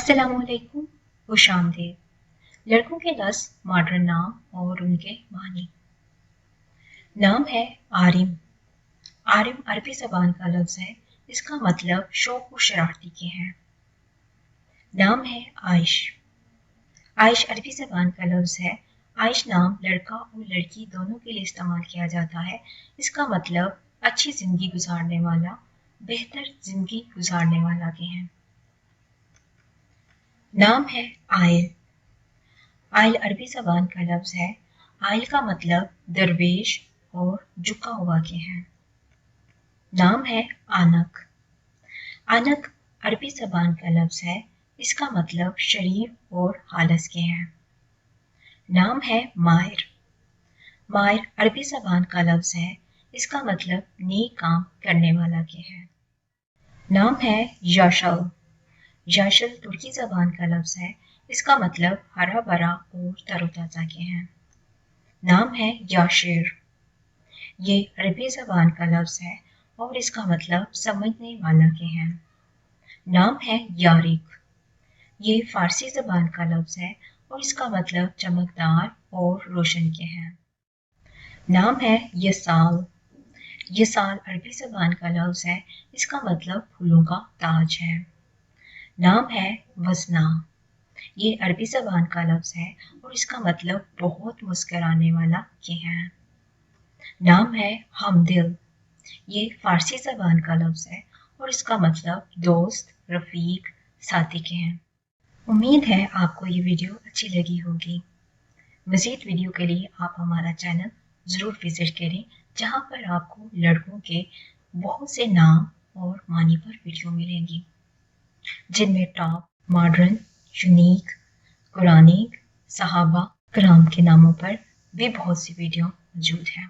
अस्सलाम वालेकुम, खुश आमदीद। लड़कों के 10 मॉडर्न नाम और उनके मानी। नाम है आरिम। आरिम अरबी ज़बान का लफ्ज़ है, इसका मतलब शौक व शरारती के हैं। नाम है आयश। आयश अरबी ज़बान का लफ्ज़ है। आयश नाम लड़का और लड़की दोनों के लिए इस्तेमाल किया जाता है। इसका मतलब अच्छी ज़िंदगी गुजारने वाला, बेहतर ज़िंदगी गुजारने वाला के हैं। नाम है आयल। आयल अरबी ज़बान का लफ्ज़ है। आयल का मतलब दरवेश और झुका हुआ के हैं। नाम है आनक। आनक अरबी ज़बान का लफ्ज़ है, इसका मतलब शरीफ और हालस के हैं। नाम है माहिर। माहिर अरबी ज़बान का लफ्ज़ है, इसका मतलब नेक काम करने वाला के हैं। नाम है याशल। याशल तुर्की ज़बान का लफ्ज़ है, इसका मतलब हरा भरा और तरोताज़ा के हैं। नाम है याशिर। ये अरबी ज़बान का लफ्ज़ है और इसका मतलब समझने वाला के हैं। नाम है यारिक। ये फ़ारसी ज़बान का लफ्ज़ है और इसका मतलब चमकदार और रोशन के हैं। नाम है यसाल। यसाल अरबी ज़बान का लफ्ज़ है, इसका मतलब फूलों का ताज है। नाम है वसना। ये अरबी ज़बान का लफ्ज़ है और इसका मतलब बहुत मुस्कराने वाला के हैं। नाम है हमदिल। ये फ़ारसी ज़बान का लफ्ज़ है और इसका मतलब दोस्त, रफ़ीक, साथी के हैं। उम्मीद है आपको ये वीडियो अच्छी लगी होगी। मज़ीद वीडियो के लिए आप हमारा चैनल ज़रूर विज़िट करें, जहाँ पर आपको लड़कों के बहुत से नाम और मानी पर वीडियो मिलेंगी, जिनमें टॉप, मॉडर्न, यूनिक, कुरानिक, सहाबा, कराम के नामों पर भी बहुत सी वीडियो मौजूद हैं।